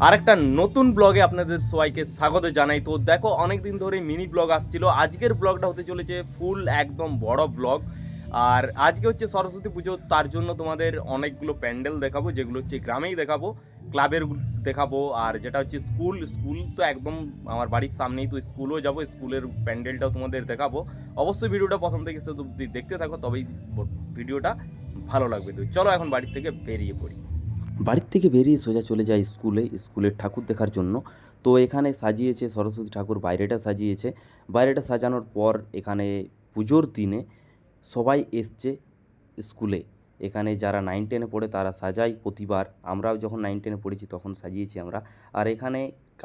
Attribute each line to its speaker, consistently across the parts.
Speaker 1: আরেকটা নতুন ব্লগে আপনাদের সবাইকে স্বাগত জানাই। তো দেখো, অনেক দিন ধরে মিনি ব্লগ আসছিল, আজকের ব্লগটা হতে চলেছে ফুল একদম বড় ব্লগ। আর আজকে হচ্ছে সরস্বতী পুজো, তার জন্য তোমাদের অনেকগুলো প্যান্ডেল দেখাবো, যেগুলো হচ্ছে গ্রামেই দেখাবো, ক্লাবের দেখাবো। আর যেটা হচ্ছে স্কুল স্কুল তো একদম আমার বাড়ির সামনেই, তো স্কুলও যাবো, স্কুলের প্যান্ডেলটাও তোমাদের দেখাবো। অবশ্যই ভিডিওটা প্রথম থেকে শেষ অবধি দেখতে থাকো, তবেই ভিডিওটা ভালো লাগবে। তো চলো এখন বাড়ির থেকে বেরিয়ে পড়ি।
Speaker 2: বাড়ির থেকে বেরিয়ে সোজা চলে যায় স্কুলের ঠাকুর দেখার জন্য। তো এখানে সাজিয়েছে সরস্বতী ঠাকুর, বাইরেটা সাজিয়েছে। বাইরেটা সাজানোর পর এখানে পুজোর দিনে সবাই এসছে স্কুলে। এখানে যারা 9-10-এ পড়ে তারা সাজায় প্রতিবার। আমরাও যখন 9-10-এ পড়েছি তখন সাজিয়েছি আমরা। আর এখানে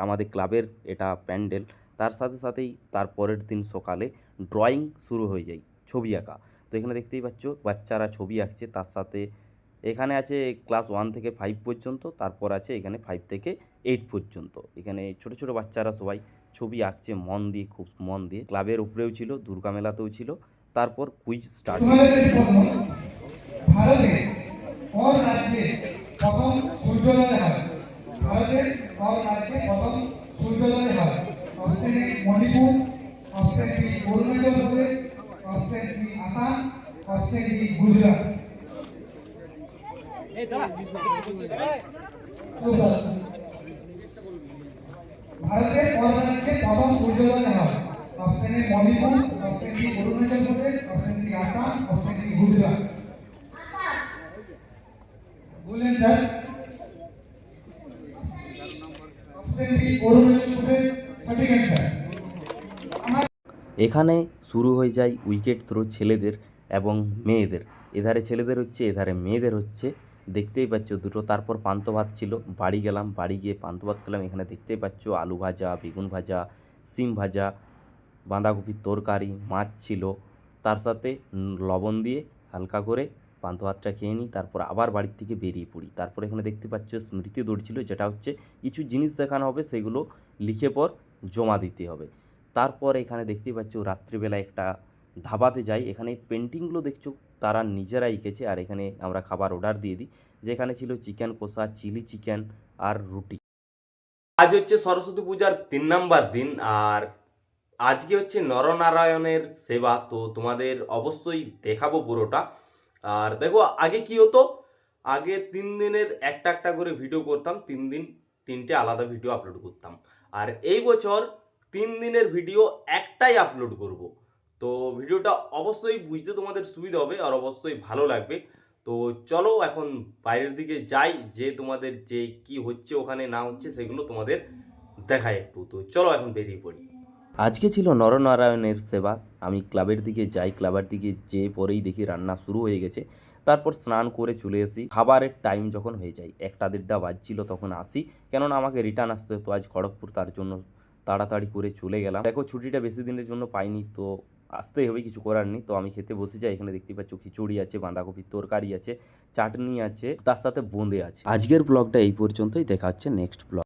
Speaker 2: আমাদের ক্লাবের এটা প্যান্ডেল। তার সাথে সাথেই তার পরের দিন সকালে ড্রয়িং শুরু হয়ে যায়, ছবি আঁকা। তো এখানে দেখতেই পাচ্ছ বাচ্চারা ছবি আঁকছে। তার সাথে এখানে আছে ক্লাস 1 থেকে 5 পর্যন্ত, তারপর আছে এখানে 5 থেকে 8 পর্যন্ত। এখানে ছোট ছোট বাচ্চারা সবাই ছবি আঁকছে মন দিয়ে, খুব মন দিয়ে। ক্লাবের উপরেও ছিল, দুর্গা মেলাতেও ছিল। তারপর কুইজ স্টার্ট।
Speaker 3: ভারতে কোন রাজ্যে প্রথম সূর্যোদয় হয়? ভারতের কোন রাজ্যে প্রথম সূর্যোদয় হয়? Option A Manipur, option B Arunachal Pradesh, option C Assam, option D Gujarat. ভারতের কোন রাজ্যে প্রথম সূর্যোদয় হয়? Option A Manipur, option B Arunachal Pradesh, option C Assam, option D Gujarat. বলেন sir. Option B Arunachal Pradesh সঠিক অ্যান্সার।
Speaker 2: এখানে শুরু হয়ে যায় উইকেট থ্রো ছেলেদের এবং মেয়েদের। এধারে ছেলেদের হচ্ছে, এধারে মেয়েদের হচ্ছে। দেখতেই পাচ্ছ দুটো। তারপর পান্তা ভাত ছিল, বাড়ি গেলাম, বাড়ি গিয়ে পান্তা ভাত খেলাম। এখানে দেখতেই পাচ্ছ আলু ভাজা, বেগুন ভাজা, সিম ভাজা, বাঁধাকপির তরকারি, মাছ ছিল। তার সাথে লবণ দিয়ে হালকা করে পান্তা ভাতটা খেয়ে নিই। তারপর আবার বাড়ির থেকে বেরিয়ে পড়ি। তারপর এখানে দেখতে পাচ্ছ স্মৃতি দৌড় ছিল, যেটা হচ্ছে কিছু জিনিস দেখানো হবে, সেগুলো লিখে পর জমা দিতে হবে। তারপর এখানে দেখতেই পাচ্ছ রাত্রিবেলা একটা ধাবাতে যাই। এখানে পেন্টিংগুলো দেখছো তারা নিজেরা এঁকেছে। আর এখানে আমরা খাবার অর্ডার দিয়ে দিই, যেখানে ছিল চিকেন কষা, চিলি চিকেন আর রুটি।
Speaker 1: আজ হচ্ছে সরস্বতী পূজার 3 নাম্বার দিন, আর আজকে হচ্ছে নরনারায়ণের সেবা। তো তোমাদের অবশ্যই দেখাবো পুরোটা। আর দেখো, আগে কি হতো, আগে 3 দিনের একটা একটা করে ভিডিও করতাম, 3 দিন 3টে আলাদা ভিডিও আপলোড করতাম। আর এই বছর 3 দিনের ভিডিও একটাই আপলোড করব। তো ভিডিওটা অবশ্যই বুঝতে তোমাদের সুবিধা হবে আর অবশ্যই ভালো লাগবে। তো চলো এখন বাইরের দিকে যাই, যে তোমাদের যে কি হচ্ছে ওখানে না হচ্ছে সেগুলো তোমাদের দেখাই একটু। তো চলো এখন বেরিয়ে পড়ি।
Speaker 2: আজকে ছিল নরনারায়ণের সেবা। আমি ক্লাবের দিকে যাই, ক্লাবের দিকে যেয়ে পরেই দেখি রান্না শুরু হয়ে গেছে। তারপর স্নান করে চলে আসি। খাবারের টাইম যখন হয়ে যায়, 1টা-1.5টা বাজছিল, তখন আসি। কেননা আমাকে রিটার্ন আসতে হতো আজ খড়গপুর, তার জন্য তাড়াতাড়ি করে চলে গেলাম। দেখো ছুটিটা বেশি দিনের জন্য পাইনি, তো আসতেই হবে, কিছু করার নেই। তো আমি খেতে বসে যাই। এখানে দেখতে পাচ্ছ খিচুড়ি আছে, বাঁধাকপির তরকারি আছে, চাটনি আছে, তার সাথে বোঁদে আছে। আজকের ব্লগটা এই পর্যন্তই। দেখা হচ্ছে নেক্সট ব্লগ।